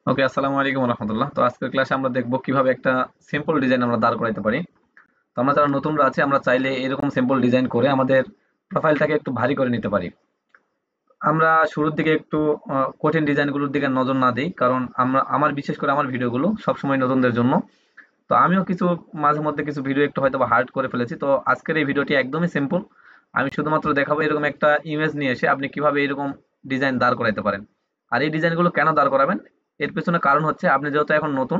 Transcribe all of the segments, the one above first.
ওকে, আসসালামু আলাইকুম রহমতুল্লাহ। তো আজকের ক্লাসে আমরা দেখব কিভাবে একটা সিম্পল ডিজাইন আমরা দাঁড় করাইতে পারি। তো আমরা যারা নতুনরা আছি আমরা চাইলে এরকম সিম্পল ডিজাইন করে আমাদের প্রোফাইলটাকে একটু ভারী করে নিতে পারি। আমরা শুরুর দিকে একটু কঠিন ডিজাইনগুলোর দিকে নজর না দিই, কারণ আমার বিশেষ করে আমার ভিডিওগুলো সবসময় নতুনদের জন্য। তো আমিও কিছু মাঝে মধ্যে কিছু ভিডিও একটু হয়তো বা হার্ড করে ফেলেছি। তো আজকের এই ভিডিওটি একদমই সিম্পল। আমি শুধুমাত্র দেখাবো এরকম একটা ইমেজ নিয়ে এসে আপনি কিভাবে এরকম ডিজাইন দাঁড় করাইতে পারেন। আর এই ডিজাইনগুলো কেন দাঁড় করাবেন, এর পেছনে কারণ হচ্ছে আপনি যেহেতু এখন নতুন,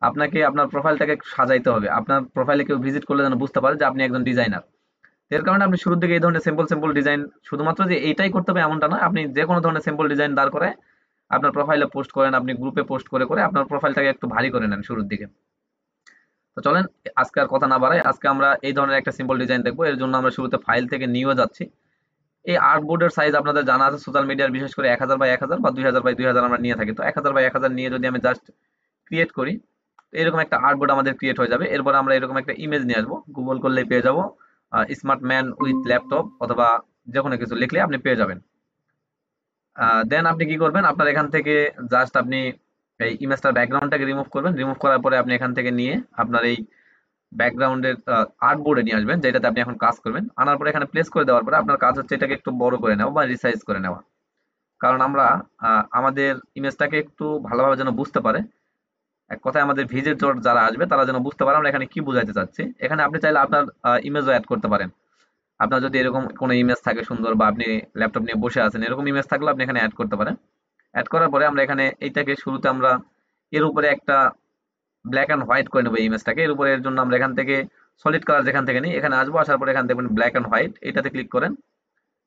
আপনাকে আপনার প্রোফাইলটাকে একটু সাজাইতে হবে। আপনার প্রোফাইলে কেউ ভিজিট করলে যেন বুঝতে পারে যে আপনি একজন ডিজাইনার। এর কারণে আপনি শুরুর দিকে এই ধরনের সিম্পল সিম্পল ডিজাইন, শুধুমাত্র যে এইটাই করতে হবে এমনটা নয়, আপনি যে কোনো ধরনের সিম্পল ডিজাইন দাঁড় করে আপনার প্রোফাইলে পোস্ট করেন, আপনি গ্রুপে পোস্ট করে করে আপনার প্রোফাইলটাকে একটু ভারী করে নেন শুরুর দিকে। তো চলেন, আজকে আর কথা না বাড়াই, আজকে আমরা এই ধরনের একটা সিম্পল ডিজাইন দেখবো। এর জন্য আমরা শুরুতে ফাইল থেকে নিয়ে যাচ্ছি। এই আর্টবোর্ডের সাইজ আপনাদের জানা আছে, সোশ্যাল মিডিয়ার বিশেষ করে 1000 বাই 1000 বা 2000 বাই 2000 আমরা নিয়ে থাকি। তো 1000 বাই 1000 নিয়ে যদি আমি জাস্ট ক্রিয়েট করি, তো এরকম একটা আর্টবোর্ড আমাদের ক্রিয়েট হয়ে যাবে। এরপর আমরা এরকম একটা ইমেজ নিয়ে আসবো, গুগল করলেই পেয়ে যাবো স্মার্ট ম্যান উইথ ল্যাপটপ, অথবা যে কোনো কিছু লিখলে আপনি পেয়ে যাবেন। দেন আপনি কি করবেন, আপনার এখান থেকে জাস্ট আপনি এই ইমেজটার ব্যাকগ্রাউন্ডটাকে রিমুভ করবেন। রিমুভ করার পরে আপনি এখান থেকে নিয়ে আপনার এই ব্যাকগ্রাউন্ডের আর্টবোর্ডে নিয়ে আসবেন, যেটাতে আপনি এখন কাজ করবেন। আনার পরে এখানে প্লেস করে দেওয়ার পরে আপনার কাজ হচ্ছে এটাকে একটু বড় করে নেওয়া বা রিসাইজ করে নেওয়া। কারণ আমরা আমাদের ইমেজটাকে একটু ভালোভাবে যেন বুঝতে পারে, এক কথায় আমাদের ভিজিটর যারা আসবে তারা যেন বুঝতে পারে আমরা এখানে কি বোঝাইতে চাচ্ছি। এখানে আপনি চাইলে আপনার ইমেজও অ্যাড করতে পারেন। আপনার যদি এরকম কোনো ইমেজ থাকে সুন্দর, বা আপনি ল্যাপটপ নিয়ে বসে আছেন এরকম ইমেজ থাকলে আপনি এখানে অ্যাড করতে পারেন। অ্যাড করার পরে আমরা এখানে এইটাকে শুরুতে আমরা এর উপরে একটা ব্ল্যাক অ্যান্ড হোয়াইট করে নেবো এই ইমেজটাকে। এর উপরে এর জন্য আমরা এখান থেকে সলিড কালার যেখান থেকে নিই এখানে আসবো, আসার পরে এখানে দেখবেন ব্ল্যাক অ্যান্ড হোয়াইট, এটাতে ক্লিক করেন।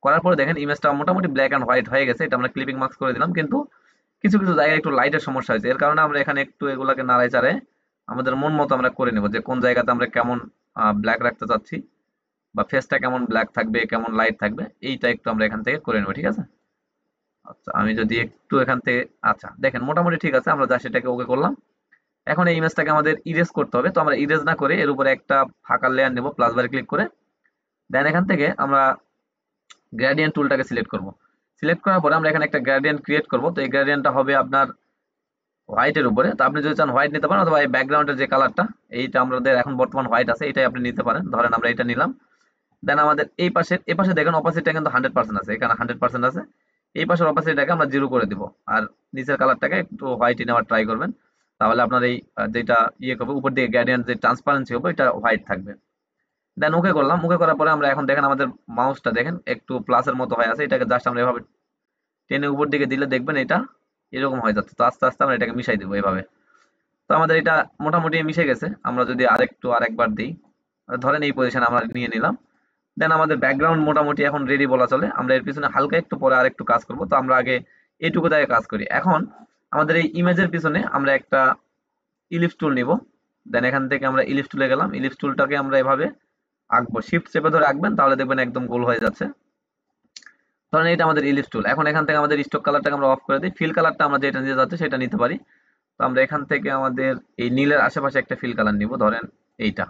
করার পরে দেখেন ইমেজটা মোটামুটি ব্ল্যাক অ্যান্ড হোয়াইট হয়ে গেছে। এটা আমরা ক্লিপিং মার্কস করে দিলাম, কিন্তু কিছু কিছু জায়গায় একটু লাইটের সমস্যা হয়েছে। এর কারণে আমরা এখানে একটু এগুলাকে নাড়াই চাড়ে আমাদের মন মতো আমরা করে নেব, যে কোন জায়গাতে আমরা কেমন ব্ল্যাক রাখতে চাচ্ছি, বা ফেসটা কেমন ব্ল্যাক থাকবে, কেমন লাইট থাকবে, এইটা একটু আমরা এখান থেকে করে নেব। ঠিক আছে? আচ্ছা, আমি যদি একটু এখান থেকে, আচ্ছা দেখেন মোটামুটি ঠিক আছে, আমরা যা সেটাকে ওকে করলাম। এখন এই ইমেজটাকে আমাদের ইরেজ করতে হবে। তো আমরা ইরেজ না করে এর উপরে একটা ফাঁকা লেয়ার নেব, প্লাস বারে ক্লিক করে। দেন এখান থেকে আমরা গ্রেডিয়েন্ট টুলটাকে সিলেক্ট করব। সিলেক্ট করার পরে আমরা এখানে একটা গ্রেডিয়েন্ট ক্রিয়েট করব। তো এই গ্রেডিয়েন্টটা হবে আপনার হোয়াইটের উপরে। তো আপনি যদি চান হোয়াইট নিতে পারেন, অথবা এই ব্যাকগ্রাউন্ডের যে কালারটা, এইটা আমাদের এখন বর্তমান হোয়াইট আছে, এটাই আপনি নিতে পারেন। ধরেন আমরা এটা নিলাম। দেন আমাদের এই পাশে দেখেন অপাসিটিটা কিন্তু 100% আছে, এখানে 100% আছে। এই পাশের অপাসিটিটাকে আমরা 0 করে দিব। আর নিচের কালারটাকে একটু হোয়াইটই নেওয়ার ট্রাই করবেন। তাহলে আপনার এই যেটা ইয়ে করবে উপর দিকে গ্রেডিয়েন্ট যে ট্রান্সপারেন্সি হবে এটা হোয়াইট থাকবে। দেন ওকে করলাম। ওকে করার পরে আমরা এখন দেখেন আমাদের মাউসটা দেখেন একটু প্লাসের মতো হয়ে আছে, এটাকে জাস্ট আমরা এভাবে টেনে উপর দিকে দিলে দেখবেন এটা এরকম হয়ে যাচ্ছে। তো আস্তে আস্তে আমরা এটাকে মিশাই দেবো এভাবে। তো আমাদের এটা মোটামুটি মিশে গেছে। আমরা যদি আরেকবার দিই, ধরেন এই পজিশন আমরা নিয়ে নিলাম। দেন আমাদের ব্যাকগ্রাউন্ড মোটামুটি এখন রেডি বলা চলে। আমরা এর পিছনে হালকা একটু পরে আরেকটু কাজ করব। তো আমরা আগে এইটুকু জায়গায় কাজ করি। এখন আমাদের এই ইমেজের পিছনে আমরা একটা ইলিপস টুল নিব। দেন এখান থেকে আমরা ইলিপস টুলে গেলাম। ইলিপস টুলটাকে আমরা এভাবে আঁকবো, শিফট চেপে ধরে আঁকবেন, তাহলে দেখবেন একদম গোল হয়ে যাচ্ছে। ধরেন এটা আমাদের ইলিপস টুল। এখন এখান থেকে আমাদের স্টক কালারটাকে আমরা অফ করে দিই, ফিল কালারটা আমরা যেটা নিতে যাচ্ছি সেটা নিতে পারি। তো আমরা এখান থেকে আমাদের এই নীলের আশেপাশে একটা ফিল কালার নিব, ধরেন এইটা।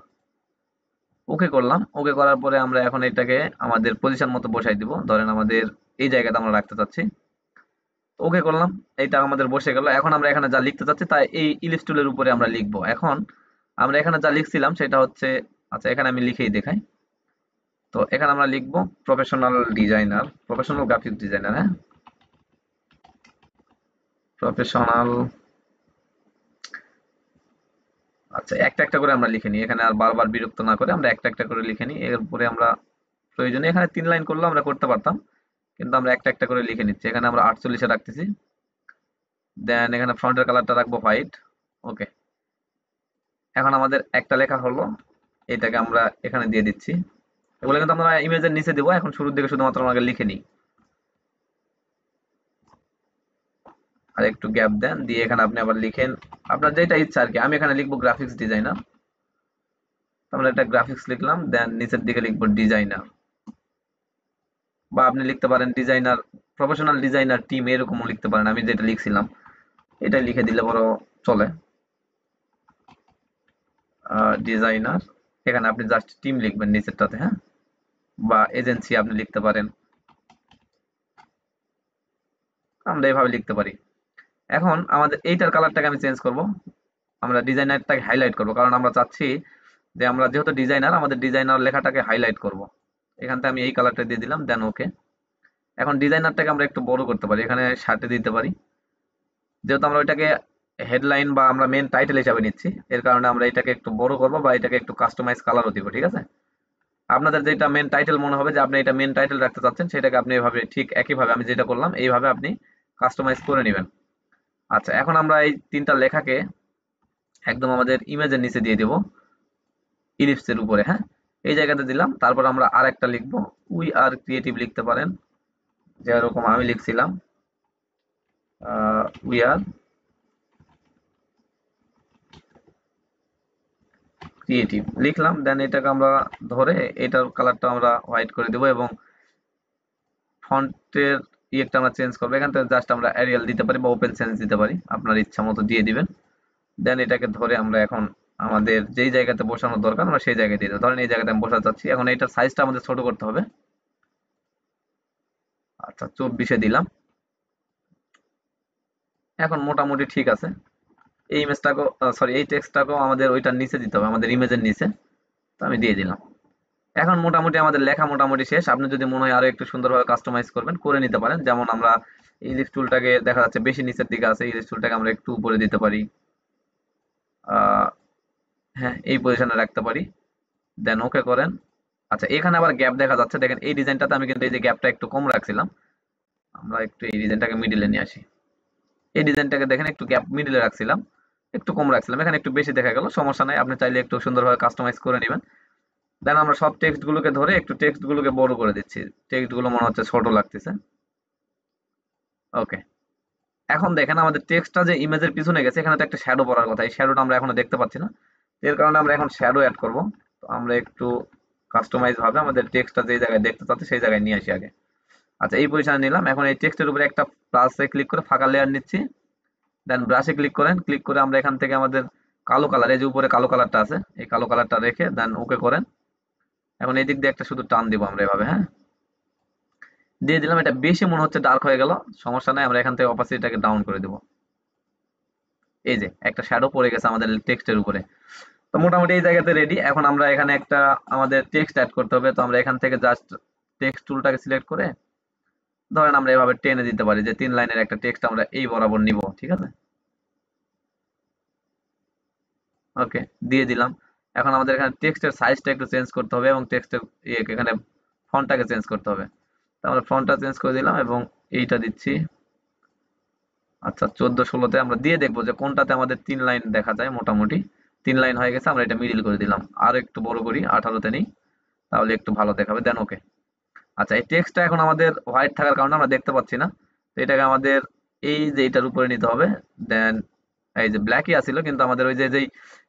ওকে করলাম। ওকে করার পরে আমরা এখন এটাকে আমাদের পজিশন মতো বসাই দিব। ধরেন আমাদের এই জায়গাতে আমরা রাখতে চাচ্ছি। ওকে করলাম। এটা আমাদের বসে গেল। এখন আমরা এখানে যা লিখতে চাচ্ছি তাই এই ইলিপস টুলের উপরে আমরা লিখবো। এখন আমরা এখানে যা লিখছিলাম সেটা হচ্ছে, আচ্ছা এখানে আমি লিখেই দেখাই। তো এখানে আমরা লিখবো professional designer, professional graphic designer. হ্যাঁ, প্রফেশনাল। আচ্ছা, একটা একটা করে আমরা লিখে নিই, এখানে আর বারবার বিরক্ত না করে আমরা একটা একটা করে লিখে নিই। এরপরে আমরা প্রয়োজনে এখানে 3 লাইন করলেও আমরা করতে পারতাম, কিন্তু আমরা একটা একটা করে লিখে নিচ্ছি। এখানে আমরা 48-এ রাখতেছি। দেন এখানে ফ্রন্টের কালারটা রাখবো হোয়াইট। ওকে। এখন আমাদের একটা লেখা হলো, এটাকে আমরা এখানে দিয়ে দিচ্ছি। এগুলো কিন্তু আমরা ইমেজের নিচে দিব। এখন শুরুর দিকে শুধুমাত্র আমাকে লিখে নিই। আর একটু গ্যাপ দেন, দিয়ে এখানে আপনি আবার লিখেন আপনার যেটা ইচ্ছা আর কি। আমি এখানে লিখবো গ্রাফিক্স ডিজাইনার। আমরা একটা গ্রাফিক্স লিখলাম, দেন নিচের দিকে লিখবো ডিজাইনার। বা আপনি লিখতে পারেন ডিজাইনার, প্রফেশনাল ডিজাইনার টিম, এরকমও লিখতে পারেন। আমি যেটা লিখছিলাম এটা লিখে দিলে বড় চলে। ডিজাইনার, এখানে আপনি জাস্ট টিম লিখবেন নিচেরটাতে। হ্যাঁ, বা এজেন্সি আপনি লিখতে পারেন, আমরা এভাবে লিখতে পারি। এখন আমাদের এইটার কালারটাকে আমি চেঞ্জ করব, আমরা ডিজাইনারটাকে হাইলাইট করব, কারণ আমরা চাচ্ছি যে আমরা যেহেতু ডিজাইনার, আমাদের ডিজাইনার লেখাটাকে হাইলাইট করব। এখান থেকে আমি এই কালারটা দিয়ে দিলাম, দেন ওকে। এখন ডিজাইনারটাকে আমরা একটু বড় করতে পারি, এখানে 60 দিতে পারি, যেহেতু আমরা ওইটাকে হেডলাইন বা আমরা মেন টাইটেল হিসাবে নিচ্ছি, এর কারণে আমরা এটাকে একটু বড় করব বা এটাকে একটু কাস্টমাইজ কালারও দিব, ঠিক আছে। আপনাদের যেটা মেন টাইটেল মনে হবে যে আপনি এটা মেন টাইটেল রাখতে চাচ্ছেন, সেটাকে আপনি এভাবে ঠিক একইভাবে আমি যেটা করলাম এইভাবে আপনি কাস্টমাইজ করে নেবেন। আচ্ছা, এখন আমরা এই তিনটা লেখাকে একদম আমাদের ইমেজের নিচে দিয়ে দেব, ইলিপসের উপরে, হ্যাঁ, এই জায়গাতে দিলাম। তারপর আমরা আর একটা লিখবো, উই আর ক্রিয়েটিভ লিখতে পারেন, যেরকম আমি লিখছিলাম, উই আর ক্রিয়েটিভ লিখলাম। দেন এটাকে আমরা ধরে এটার কালারটা আমরা হোয়াইট করে দেবো এবং ফন্টের ইয়েটা আমরা চেঞ্জ করবো। এখান থেকে জাস্ট আমরা এরিয়াল দিতে পারি বা ওপেন সেন্স দিতে পারি, আপনার ইচ্ছা মতো দিয়ে দিবেন। দেন এটাকে ধরে আমরা এখন আমাদের যেই জায়গাতে বসানোর দরকার আমরা সেই জায়গায় দিয়ে দেবো। ধরেন এই জায়গাতে আমি বসাতে চাচ্ছি, এখন এইটার সাইজটা আমাদের ছোট করতে হবে। আচ্ছা, 24-এ দিলাম। এখন মোটামুটি ঠিক আছে। এই ইমেজটাকেও সরি এই টেক্সটটাকেও আমাদের ওইটার নিচে দিতে হবে, আমাদের ইমেজের নিচে। তো আমি দিয়ে দিলাম। এখন মোটামুটি আমাদের লেখা মোটামুটি শেষ। আপনি যদি মনে হয় আরো একটু সুন্দরভাবে কাস্টমাইজ করবেন, করে নিতে পারেন। যেমন আমরা ইলিশ টুলটাকে দেখা যাচ্ছে বেশি নিচের দিকে আছে, ইলিশ টুলটাকে আমরা একটু উপরে দিতে পারি, হ্যাঁ, এই পজিশনে রাখতে পারি। দেন ওকে করেন। আচ্ছা, এখানে আবার গ্যাপ দেখা যাচ্ছে, দেখেন এই ডিজাইনটাতে আমি কিন্তু এই যে গ্যাপটা একটু কম রাখছিলাম, আমরা একটু এই ডিজাইনটাকে মিডিলে নিয়ে আসি। এই ডিজাইনটাকে দেখেন একটু গ্যাপ মিডিলে রাখছিলাম, একটু কম রাখছিলাম, এখানে একটু বেশি দেখা গেল, সমস্যা নাই, আপনি চাইলে একটু সুন্দরভাবে কাস্টমাইজ করে নেবেন। দেন আমরা সব টেক্সট গুলোকে ধরে একটু টেক্সট গুলোকে বড় করে দিচ্ছি, টেক্সট গুলো মনে হচ্ছে ছোট লাগতেছে। ওকে, এখন দেখেন আমাদের টেক্সটটা যে ইমেজের পিছনে গেছে, এখানে তো একটা শ্যাডো পড়ার কথা, এই শ্যাডোটা আমরা এখনো দেখতে পাচ্ছি না। এর কারণে আমরা এখন শ্যাডো অ্যাড করব। তো আমরা একটু কাস্টমাইজ ভাবে আমাদের টেক্সটটা যে জায়গায় দেখতে চাচ্ছি সেই জায়গায় নিয়ে আসি আগে। আচ্ছা, এই পজিশনে নিলাম। এখন এই টেক্সটের উপরে একটা প্লাসে ক্লিক করে ফাঁকা লেয়ার নিচ্ছি। দেন ব্রাশে ক্লিক করেন, ক্লিক করে আমরা এখান থেকে আমাদের কালো কালার, এই যে উপরে কালো কালারটা আছে, এই কালো কালারটা রেখে দেন ওকে করেন। এখন এই দিক দিয়ে একটা শুধু টান দিব আমরা এভাবে, হ্যাঁ, দিয়ে দিলাম। এটা বেশি মনে হচ্ছে ডার্ক হয়ে গেল, সমস্যা নাই, আমরা এখান থেকে অপাসিটিটাকে ডাউন করে দেব। এই যে একটা শ্যাডো পড়ে গেছে আমাদের টেক্সটের উপরে। তো মোটামুটি এই জায়গাতে রেডি। এখন আমরা এখানে একটা আমাদের টেক্সট অ্যাড করতে হবে। তো আমরা এখান থেকে জাস্ট টেক্সট টুলটাকে সিলেক্ট করে ধরেন আমরা এভাবে টেনে দিতে পারি যে 3 লাইনের একটা টেক্সট আমরা এই বরাবর নিব, ঠিক আছে। ওকে, দিয়ে দিলাম। এখন আমাদের এখানে টেক্সটের সাইজটা একটু চেঞ্জ করতে হবে এবং টেক্সটের এখানে ফন্টটাকে চেঞ্জ করতে হবে। তো আমরা ফন্টটা চেঞ্জ করে দিলাম এবং এইটা দিচ্ছি। আচ্ছা, 14-16-তে আমরা দিয়ে দেখবো যে কোনটাতে আমাদের 3 লাইন দেখা যায়। মোটামুটি 3 লাইন হয়ে গেছে, আমরা এটা মিডিল করে দিলাম। আর একটু বড় করি, 18-তে নেই, তাহলে একটু ভালো দেখাবে। দেন ওকে। আচ্ছা, এই টেক্সটটা এখন আমাদের হোয়াইট থাকার কারণে আমরা দেখতে পাচ্ছি না। তো এটাকে আমাদের এই যে এটার উপরে নিতে হবে। দেন এই যে ব্ল্যাকই আসছিল, কিন্তু আমাদের ওই যে যেই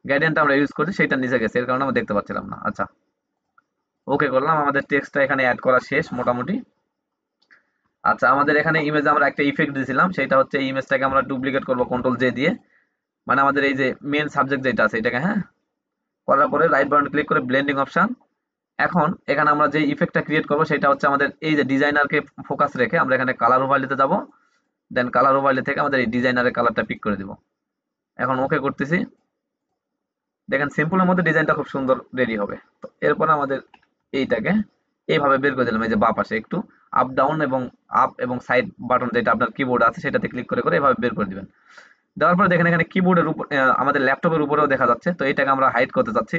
গ্রেডিয়েন্টটা আমরা ইউজ করছি সেটা নিচে গেছে, এর কারণে আমরা দেখতে পাচ্ছিলাম না। আচ্ছা, ওকে করলাম, আমাদের টেক্সটটা এখানে অ্যাড করা শেষ মোটামুটি। আচ্ছা, আমাদের এখানে ইমেজে আমরা একটা ইফেক্ট দিয়েছিলাম, সেটা হচ্ছে এই ইমেজটাকে আমরা ডুপ্লিকেট করব কন্ট্রোল জে দিয়ে। মানে আমাদের এই যে মেন সাবজেক্ট যেটা আছে এটাকে, হ্যাঁ, করার পরে রাইট বাটন ক্লিক করে ব্লেন্ডিং অপশন। এখন এখানে আমরা যে ইফেক্টটা ক্রিয়েট করব সেটা হচ্ছে আমাদের এই যে ডিজাইনারকে ফোকাস রেখে আমরা এখানে কালার ওভারলেতে যাব। দেন কালার ওভারলে থেকে আমাদের এই ডিজাইনারের কালারটা পিক করে দিব। এখন ওকে করতেছি। দেখেন সিম্পলের মধ্যে ডিজাইনটা খুব সুন্দর রেডি হবে। তো এরপর আমাদের এইটাকে এইভাবে বের করে দিলাম, এই যে বাঁ পাশে একটু আপ ডাউন এবং আপ এবং সাইড বাটন যেটা আপনার কিবোর্ড আছে সেটাতে ক্লিক করে করে এভাবে বের করে দিবেন। দেওয়ার পরে দেখেন এখানে কিবোর্ডের উপর আমাদের ল্যাপটপের উপরেও দেখা যাচ্ছে। তো এটাকে আমরা হাইড করতে চাচ্ছি।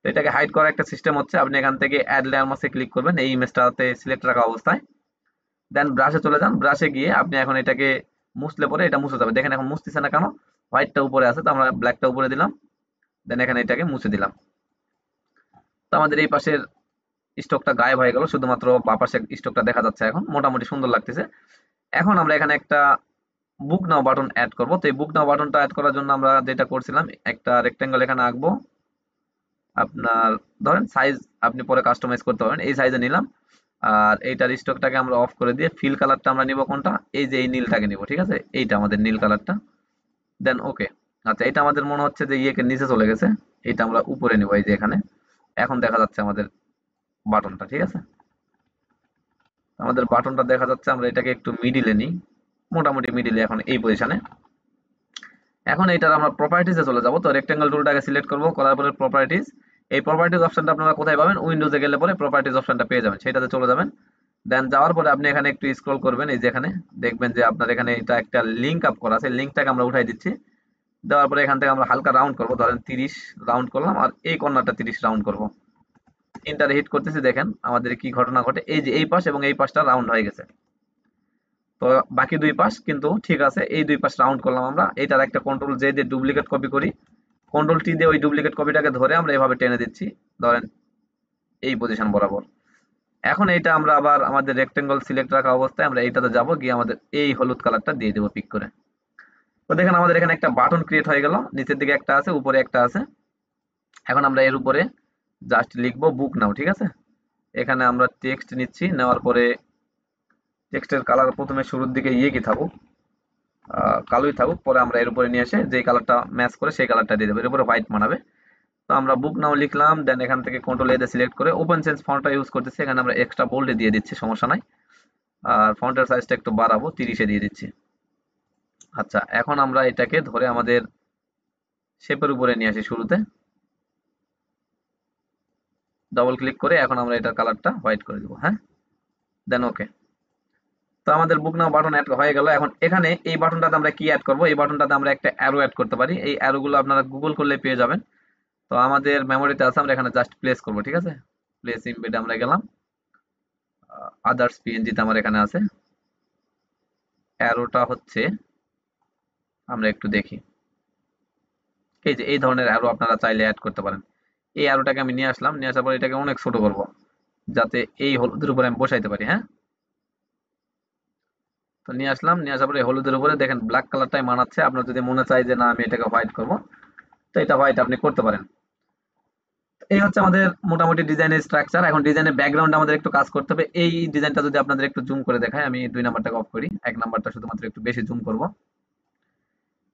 তো এটাকে হাইড করার একটা সিস্টেম হচ্ছে, আপনি এখান থেকে অ্যাড লেয়ার মাসে ক্লিক করবেন এই ইমেজটাতে সিলেক্ট রাখা অবস্থায়। দেন ব্রাশে চলে যান, ব্রাশে গিয়ে আপনি এখন এটাকে মুছলে পরে এটা মুছে যাবে। দেখেন এখন মুছতেছে না কেন, হোয়াইটটা উপরে আছে, তো আমরা ব্ল্যাকটা উপরে দিলাম। দেন এখানে এটাকে মুছে দিলাম। তো আমাদের এই পাশের স্টকটা গায়েব হয়ে গেল, শুধুমাত্র বাঁ পাশে স্টকটা দেখা যাচ্ছে। এখন মোটামুটি সুন্দর লাগতেছে। এখন আমরা এখানে একটা বুক নাও বাটন অ্যাড করব। তো এই বুক নাও বাটনটা অ্যাড করার জন্য আমরা যেটা করছিলাম, একটা রেক্টেঙ্গল এখানে আঁকবো। আপনার ধরেন সাইজ আপনি পরে কাস্টমাইজ করতে পারেন, এই সাইজে নিলাম। আর এইটার স্টকটাকে আমরা অফ করে দিয়ে ফিল কালারটা আমরা নিব কোনটা, এই যে এই নীলটাকে নিব, ঠিক আছে, এইটা আমাদের নীল কালারটা। দেন ওকে। আচ্ছা, এটা আমাদের মনে হচ্ছে যে ইয়েকে নিচে চলে গেছে, এটা আমরা উপরে নিব, এই যে এখানে এখন দেখা যাচ্ছে আমাদের বাটনটা, ঠিক আছে। আমাদের বাটনটা দেখা যাচ্ছে, আমরা এটাকে একটু মিডিলে নিই, মোটামুটি মিডিলে এখন এই পজিশনে। এখন এইটার আমরা প্রপার্টিজে চলে যাব। তো রেক্টেঙ্গেল টুলটাকে সিলেক্ট করব, করার পরে প্রপার্টিজ, এই প্রপার্টিজ অপশনটা আপনারা কোথায় পাবেন? উইন্ডোজে গেলে পরে প্রপার্টিজ অপশনটা পেয়ে যাবেন, সেটাতে চলে যাবেন। দেন যাওয়ার পরে আপনি এখানে একটু স্ক্রল করবেন, এই যে এখানে দেখবেন যে আপনার এখানে এটা একটা লিঙ্ক আপ করা আছে, লিঙ্কটাকে আমরা উঠাই দিচ্ছি। দেওয়ার পরে এখান থেকে আমরা হালকা রাউন্ড করব, ধরেন 30 রাউন্ড করলাম, আর এই কর্নারটা 30 রাউন্ড করব। ইন্টারে হিট করতেছি, দেখেন আমাদের কি ঘটনা ঘটে, এই যে এই পাশ এবং এই পাশটা রাউন্ড হয়ে গেছে। তো বাকি দুই পাশ কিন্তু ঠিক আছে, এই দুই পাশ রাউন্ড করলাম আমরা। এইটার একটা কন্ট্রোল জে দিয়ে ডুপ্লিকেট কপি করি, কন্ট্রোল টি দিয়ে ওই ডুপ্লিকেট কপিটাকে ধরে আমরা এভাবে টেনে দিচ্ছি, ধরেন এই পজিশন বরাবর। এখন এইটা আমরা আবার আমাদের রেক্টেঙ্গল সিলেক্ট রাখা অবস্থায় আমরা এইটাতে যাব, গিয়ে আমাদের এই হলুদ কালারটা দিয়ে দেবো পিক করে। তো দেখেন আমাদের এখানে একটা বাটন ক্রিয়েট হয়ে গেল, নিচের দিকে একটা আছে, উপরে একটা আছে। এখন আমরা এর উপরে জাস্ট লিখবো বুক নাও, ঠিক আছে। এখানে আমরা টেক্সট নিচ্ছি, নেওয়ার পরে টেক্সটের কালার প্রথমে শুরুর দিকে ইয়ে কি থাকুক, কালোই থাকুক, পরে আমরা এর উপরে নিয়ে এসে যে কালারটা ম্যাচ করে সেই কালারটা দিয়ে দেবো, এর উপরে হোয়াইট মানাবে। তো আমরা বুক নাও লিখলাম, দেন এখান থেকে কন্ট্রোল এ দিয়ে সিলেক্ট করে ওপেন চেঞ্জ ফন্টটা ইউজ করতেছি, এখানে আমরা এক্সট্রা বোল্ডে দিয়ে দিচ্ছি, সমস্যা নাই। আর ফন্টের সাইজটা একটু বাড়াবো, 30-এ দিয়ে দিচ্ছি। আচ্ছা, এখন আমরা এটাকে ধরে আমাদের শেপের উপরে নিয়ে আসি, শুরুতে ডবল ক্লিক করে এখন আমরা এটার কালারটা হোয়াইট করে দেবো, হ্যাঁ, দেন ওকে। তো আমাদের বুক নাও বাটন অ্যাড হয়ে গেল। এখন এখানে এই বাটনটাতে আমরা কি অ্যাড করব? এই বাটনটাতে আমরা একটা অ্যারো অ্যাড করতে পারি, এই অ্যারোগুলো আপনারা গুগল করলে পেয়ে যাবেন। তো আমাদের মেমোরিতে আছে, আমরা এখানে জাস্ট প্লেস করব, ঠিক আছে। প্লেস ইমবেড আমরা গেলাম, আদার্স পিএনজিতে আমার এখানে আছে। অ্যারোটা হচ্ছে, আমরা একটু দেখি, এই যে এই ধরনের অ্যারো আপনারা চাইলে অ্যাড করতে পারেন। এই অ্যারোটাকে আমি নিয়ে আসলাম, নিয়ে আসার পর এটাকে অনেক ছোট করব, যাতে এই হলুদের উপরে আমি বসাইতে পারি, হ্যাঁ। তো নিয়ে আসলাম, নিয়ে আসার পরে এই হলুদের উপরে দেখেন ব্ল্যাক কালারটাই মানাচ্ছে। আপনার যদি মনে চায় যে না আমি এটাকে হোয়াইট করব, তো এটা হোয়াইট আপনি করতে পারেন। এই হচ্ছে আমাদের মোটামুটি ডিজাইনের স্ট্রাকচার। এখন ডিজাইনের ব্যাকগ্রাউন্ডে আমাদের একটু কাজ করতে হবে। এই ডিজাইনটা যদি আপনাদের একটু জুম করে দেখায়, আমি 2 নাম্বারটাকে অফ করি, 1 নাম্বারটা শুধুমাত্র একটু বেশি জুম করব।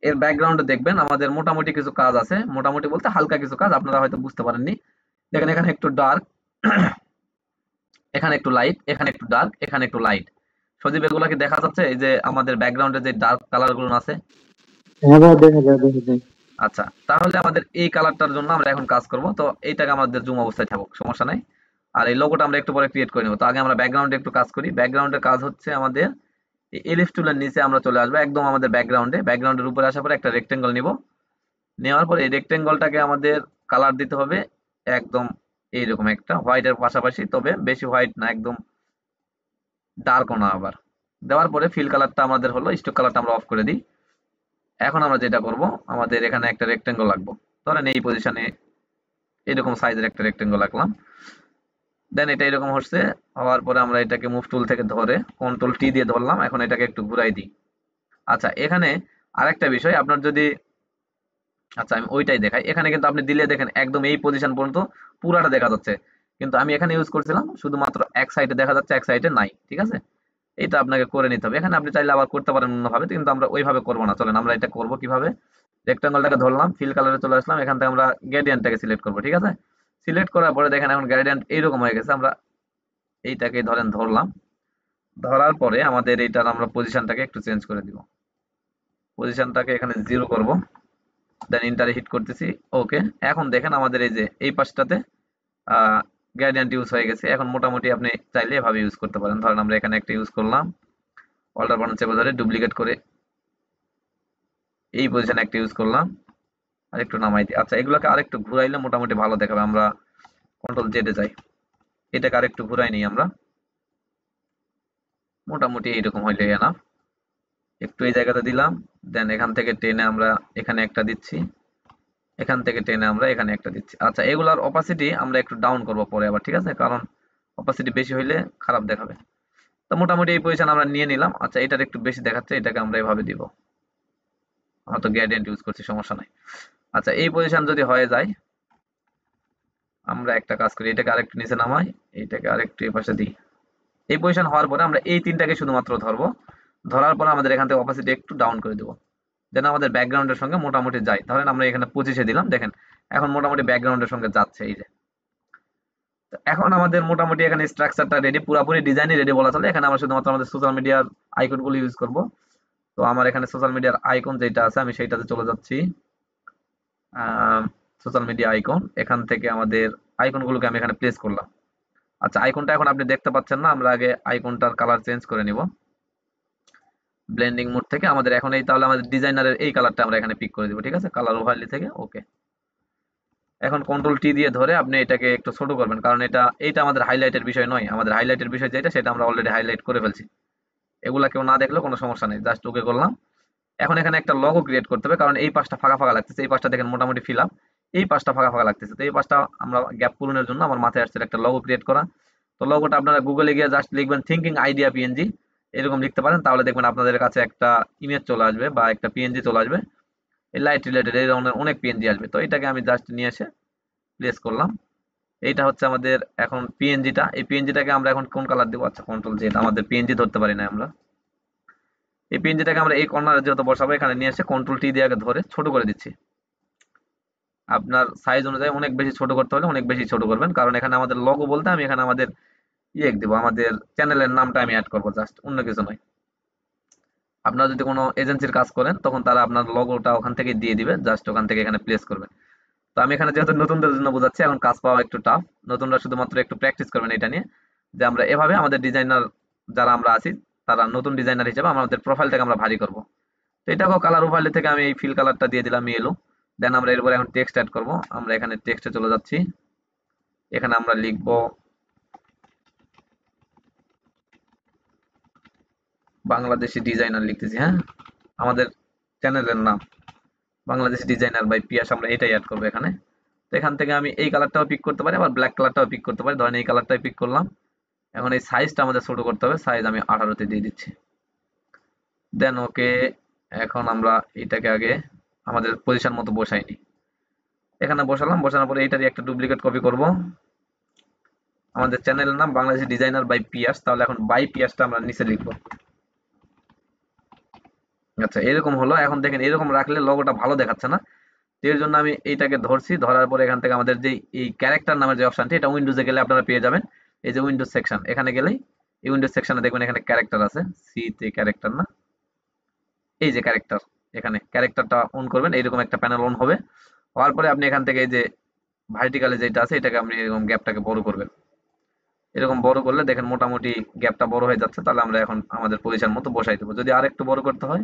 এর ব্যাকগ্রাউন্ডে দেখবেন আমাদের মোটামুটি কিছু কাজ আছে, মোটামুটি বলতে হালকা কিছু কাজ, আপনারা হয়তো বুঝতে পারেননি। দেখেন এখানে একটু ডার্ক, এখানে একটু লাইট, এখানে একটু ডার্ক, এখানে একটু লাইট। সজীব, এগুলা কি দেখা যাচ্ছে? এই যে আমাদের ব্যাকগ্রাউন্ডে যে ডার্ক কালার গুলো আছে। হ্যাঁ ভাই, দেখা যায় দেখা যায়। আচ্ছা, তাহলে আমাদের এই কালারটার জন্য আমরা এখন কাজ করব। তো এইটাকে আমাদের জুম অবস্থায় থাকুক, সমস্যা নাই। আর এই লোগোটা আমরা একটু পরে ক্রিয়েট করে নেব। তো আগে আমরা ব্যাকগ্রাউন্ডে একটু কাজ করি। ব্যাকগ্রাউন্ডের কাজ হচ্ছে আমাদের এই এলিফ টুলের নিচে আমরা চলে আসবো একদম আমাদের ব্যাকগ্রাউন্ডে। ব্যাকগ্রাউন্ডের উপরে আসার পরে একটা রেক্টেঙ্গল নিব, নেওয়ার পরে এই রেক্টেঙ্গলটাকে আমাদের কালার দিতে হবে একদম এইরকম একটা হোয়াইটের পাশাপাশি, তবে বেশি হোয়াইট না, একদম ডার্কও না আবার। দেওয়ার পরে ফিল কালারটা আমাদের হলো, স্টোক কালারটা আমরা অফ করে দিই। এখন আমরা যেটা করব, আমাদের এখানে একটা রেক্টেঙ্গল রাখবো, ধরেন এই পজিশনে এরকম সাইজের একটা রেক্টেঙ্গল রাখলাম। দেন এটা এরকম হচ্ছে, হওয়ার পরে আমরা এটাকে মুভ টুল থেকে ধরে কন্ট্রোল টি দিয়ে ধরলাম, এখন এটাকে একটু ঘুরাই দিই। আচ্ছা, এখানে আরেকটা বিষয়, আপনার যদি, আচ্ছা আমি ওইটাই দেখাই। এখানে কিন্তু আপনি দিলে দেখেন একদম এই পজিশন পর্যন্ত পুরাটা দেখা যাচ্ছে, কিন্তু আমি এখানে ইউজ করছিলাম শুধুমাত্র এক সাইডে দেখা যাচ্ছে, এক সাইডে নাই, ঠিক আছে। এটা আপনাকে করে নিতে হবে। এখানে আপনি চাইলে আবার করতে পারেন অন্যভাবে, কিন্তু আমরা ওইভাবে করবো না। চলেন আমরা এটা করবো কিভাবে। রেক্টাঙ্গলটাকে ধরলাম, ফিল কালারে চলে আসলাম, এখান থেকে আমরা গ্রেডিয়েন্টটাকে সিলেক্ট করবো, ঠিক আছে। সিলেক্ট করার পরে দেখেন এখন গ্রেডিয়েন্ট এইরকম হয়ে গেছে। আমরা এইটাকে ধরেন ধরলাম, ধরার পরে আমাদের এইটার আমরা পজিশনটাকে একটু চেঞ্জ করে দিব। পজিশনটাকে এখানে 0 করব, দেন ইন্টারে হিট করতেছি, ওকে। এখন দেখেন আমাদের এই যে এই পাশটাতে গ্রেডিয়েন্ট ইউজ হয়ে গেছে। এখন মোটামুটি আপনি চাইলে এভাবে ইউজ করতে পারেন। ধরেন আমরা এখানে একটা ইউজ করলাম, অল্টার বাটন চেপে ধরে ডুপ্লিকেট করে এই পজিশনে একটা ইউজ করলাম, আর একটু নামাই দিই। আচ্ছা, এগুলোকে আরেকটু ঘুরাইলে মোটামুটি ভালো দেখাবে। আমরা কন্ট্রোল জেডে যাই, এটাকে আরেকটু ঘুরাই নিই আমরা, মোটামুটি এইরকম হইলে এনাফ। একটু এই জায়গাতে দিলাম, দেন এখান থেকে টেনে আমরা এখানে একটা দিচ্ছি, এখান থেকে টেনে আমরা এখানে একটা দিচ্ছি। আচ্ছা, এগুলার অপাসিটি আমরা একটু ডাউন করব পরে আবার, ঠিক আছে, কারণ অপাসিটি বেশি হইলে খারাপ দেখাবে। তো মোটামুটি এই পজিশন আমরা নিয়ে নিলাম। আচ্ছা, এটার একটু বেশি দেখাচ্ছে, এটাকে আমরা এভাবে দিব। আমরা তো গ্রেডিয়েন্ট ইউজ করছি, সমস্যা নাই। আচ্ছা, এই পজিশন যদি হয়ে যায়, আমরা একটা কাজ করি, এটাকে আরেকটু নিচে নামাই, এটাকে আরেকটু এই পাশে দিই। এই পজিশন হওয়ার পরে আমরা এই তিনটাকে শুধুমাত্র ধরবো, ধরার পরে আমাদের এখান থেকে অপাসিটি একটু ডাউন করে দেবো, যেন আমাদের ব্যাকগ্রাউন্ডের সঙ্গে মোটামুটি যায়। ধরেন আমরা এখানে 25-এ দিলাম, দেখেন এখন মোটামুটি ব্যাকগ্রাউন্ডের সঙ্গে যাচ্ছে, এই যে। তো এখন আমাদের মোটামুটি এখানে স্ট্রাকচারটা রেডি, পুরোপুরি ডিজাইনই রেডি বলা চলে। এখানে আমরা শুধুমাত্র আমাদের সোশ্যাল মিডিয়ার আইকনগুলো ইউজ করব। তো আমার এখানে সোশ্যাল মিডিয়ার আইকন যেটা আছে আমি সেইটাতে চলে যাচ্ছি। সোশ্যাল মিডিয়া আইকন, এখান থেকে আমাদের আইকনগুলোকে আমি এখানে প্লেস করলাম। আচ্ছা, আইকনটা এখন আপনি দেখতে পাচ্ছেন না, আমরা আগে আইকনটার কালার চেঞ্জ করে নিব। ব্লেন্ডিং মোড থেকে আমাদের এখন এই তাহলে আমাদের ডিজাইনারের এই কালারটা আমরা এখানে পিক করে দিব, ঠিক আছে, কালার ওভারলি থেকে। ওকে, এখন কন্ট্রোল টি দিয়ে ধরে আপনি এটাকে একটু ছোট করবেন, কারণ এইটা আমাদের হাইলাইটের বিষয় নয়, আমাদের হাইলাইটের বিষয় যেটা সেটা আমরা অলরেডি হাইলাইট করে ফেলছি। এগুলা কেউ না দেখলেও কোনো সমস্যা নেই, জাস্ট ওকে করলাম। এখন এখানে একটা লগো ক্রিয়েট করতে হবে, কারণ এই পাশটা ফাঁকা ফাঁকা লাগতেছে, এই পাশটা দেখেন মোটামুটি ফিল আপ, এই পাশটা ফাঁকা ফাঁকা লাগতেছে। তো এই পাশটা আমরা গ্যাপ পূরণের জন্য আমার মাথায় আসছে একটা লগো ক্রিয়েট করা। তো লগোটা আপনারা গুগলে গিয়ে জাস্ট লিখবেন থিঙ্কিং আইডিয়া পিএনজি, এরকম লিখতে পারেন, তাহলে দেখবেন আপনাদের কাছে একটা ইমেজ চলে আসবে বা একটা পিএনজি চলে আসবে। এই লাইট রিলেটেড এই ধরনের অনেক পিএনজি আসবে। তো এটাকে আমি জাস্ট নিয়ে এসে প্লেস করলাম। এইটা হচ্ছে আমাদের এখন পিএনজিটা। এই পিএনজিটাকে আমরা এখন কোন কালার দিব? আচ্ছা, কন্ট্রোল জেড, আমাদের পিএনজি ধরতে পারি না আমরা। এই পিএনজিটাকে আমরা এই কর্নারে যেহেতু বসাবো, এখানে নিয়ে এসে কন্ট্রোল টি দিয়ে আগে ধরে ছোট করে দিচ্ছি। আপনার সাইজ অনুযায়ী অনেক বেশি ছোট করতে হলে অনেক বেশি ছোট করবেন, কারণ এখানে আমাদের লগো বলতে আমি এখানে আমাদের দিব, আমাদের চ্যানেলের নামটা আমি অ্যাড করবো, জাস্ট অন্য কিছু নয়। আপনারা যদি কোনো এজেন্সির কাজ করেন তখন তারা আপনার লগোটা ওখান থেকে দিয়ে দিবে, জাস্ট ওখান থেকে এখানে প্লেস করবেন। তো আমি এখানে যেহেতু নতুনদের জন্য বোঝাচ্ছি, এখন কাজ পাওয়া একটু টাফ, নতুনরা শুধুমাত্র একটু প্র্যাকটিস করবেন এটা নিয়ে, যে আমরা এভাবে আমাদের ডিজাইনার যারা আমরা আছি তারা নতুন ডিজাইনার হিসেবে আমাদের প্রোফাইলটাকে আমরা ভারী করব। তো এটাকেও কালার ওভারলে থেকে আমি এই ফিল কালারটা দিয়ে দিলাম ইয়েলো। দেন আমরা এরপরে এখন টেক্সট অ্যাড করব। আমরা এখানে টেক্সটে চলে যাচ্ছি, এখানে আমরা লিখব বাংলাদেশি ডিজাইনার লিখতেছি, হ্যাঁ, আমাদের চ্যানেলের নাম বাংলাদেশি ডিজাইনার বাই পিয়াস, আমরা এটাই অ্যাড করবো এখানে। তো এখান থেকে আমি এই কালারটাও পিক করতে পারি, আবার ব্ল্যাক কালারটাও পিক করতে পারি। ধরেন এই কালারটাই পিক করলাম। এখন এই সাইজটা আমাদের ছোট করতে হবে, সাইজ আমি 18-তে দিয়ে দিচ্ছি। দেন ওকে, এখন আমরা এটাকে আগে আমাদের পজিশন মতো বসাই নিই। এখানে বসালাম, বসানোর পরে এটারই একটা ডুপ্লিকেট কপি করব। আমাদের চ্যানেলের নাম বাংলাদেশি ডিজাইনার বাই পিয়াস, তাহলে এখন বাই পিয়াসটা আমরা নিচে লিখবো। আচ্ছা, এরকম হলো। এখন দেখেন এরকম রাখলে লোগোটা ভালো দেখাচ্ছে না, এর জন্য আমি এইটাকে ধরছি, ধরার পরে এখান থেকে আমাদের যে এই ক্যারেক্টার নামের যে অপশনটি, এটা উইন্ডোজে গেলে আপনারা পেয়ে যাবেন। এই যে উইন্ডোজ সেকশন, এখানে গেলেই এই উইন্ডোজ সেকশনে দেখবেন এখানে ক্যারেক্টার আছে, সি তে ক্যারেক্টার না, এই যে ক্যারেক্টার, এখানে ক্যারেক্টারটা অন করবেন, এইরকম একটা প্যানেল অন হবে। হওয়ার পরে আপনি এখান থেকে এই যে ভার্টিক্যালে যেটা আছে এটাকে আপনি এরকম গ্যাপটাকে বড় করবেন। এরকম বড় করলে দেখেন মোটামুটি গ্যাপটা বড় হয়ে যাচ্ছে, তাহলে আমরা এখন আমাদের পজিশন মতো বসাই দেবো। যদি আর একটু বড় করতে হয়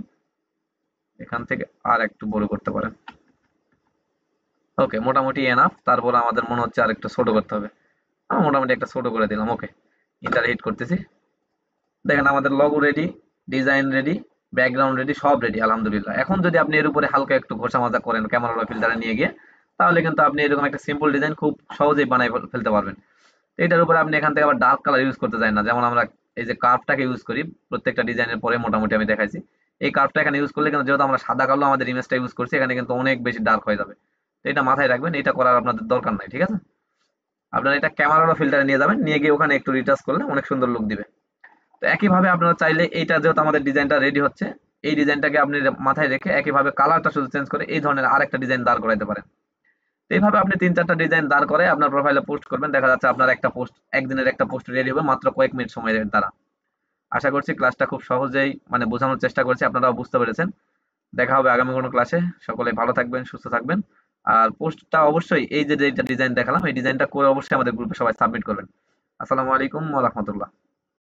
এখান থেকে আর একটু বড় করতে পারেন। ওকে, মোটামুটি এনাফ। তারপর আমাদের মনে হচ্ছে আর একটু ছোট করতে হবে, মোটামুটি একটা ছোট করে দিলাম। ওকে, ইন্টার হিট করতেছি। দেখেন আমাদের logo ready, design ready, background ready, সব রেডি আলহামদুলিল্লাহ। এখন যদি আপনি এর উপরে হালকা একটু ঘষা মাজা করেন ক্যামেরা বা ফিল্টারে নিয়ে গিয়ে, তাহলে কিন্তু আপনি এরকম একটা সিম্পল ডিজাইন খুব সহজেই বানাই ফেলতে পারবেন। এটার উপরে আপনি এখান থেকে আবার ডার্ক কালার ইউজ করতে চান না, যেমন আমরা এই যে কার্ভটাকে ইউজ করি প্রত্যেকটা ডিজাইনের পরে, মোটামুটি আমি দেখাইছি। এই কার্ভটা এখানে ইউজ করলে কিন্তু যেহেতু আমরা সাদা কালো আমাদের ইমেজটা ইউজ করছি, এখানে কিন্তু অনেক বেশি ডার্ক হয়ে যাবে। তো এটা মাথায় রাখবেন, এটা করার আপনাদের দরকার নাই, ঠিক আছে। আপনারা এটা ক্যামেরা বা ফিল্টারে নিয়ে যাবেন, নিয়ে গিয়ে ওখানে একটু রিটাচ করলে অনেক সুন্দর লুক দিবে। তো একইভাবে আপনারা চাইলে এইটা যেহেতু আমাদের ডিজাইনটা রেডি হচ্ছে, এই ডিজাইনটাকে আপনি মাথায় রেখে একইভাবে কালারটা শুধু চেঞ্জ করে এই ধরনের আরেকটা ডিজাইন দাঁড় করাইতে পারেন। তো এইভাবে আপনি 3-4টা ডিজাইন দাঁড় করে আপনার প্রোফাইলে পোস্ট করবেন, দেখা যাচ্ছে আপনার একটা পোস্ট, একদিনের একটা পোস্ট রেডি হবে মাত্র কয়েক মিনিট সময়ের দ্বারা। আশা করছি ক্লাসটা খুব সহজেই মানে বোঝানোর চেষ্টা করছি, আপনারাও বুঝতে পেরেছেন। দেখা হবে আগামী কোনো ক্লাসে। সকলে ভালো থাকবেন, সুস্থ থাকবেন। আর পোস্টটা অবশ্যই এই যে যেটা ডিজাইন দেখালাম এই ডিজাইনটা করে অবশ্যই আমাদের গ্রুপে সবাই সাবমিট করবেন। আসসালামু আলাইকুম ওয়া রাহমাতুল্লাহ।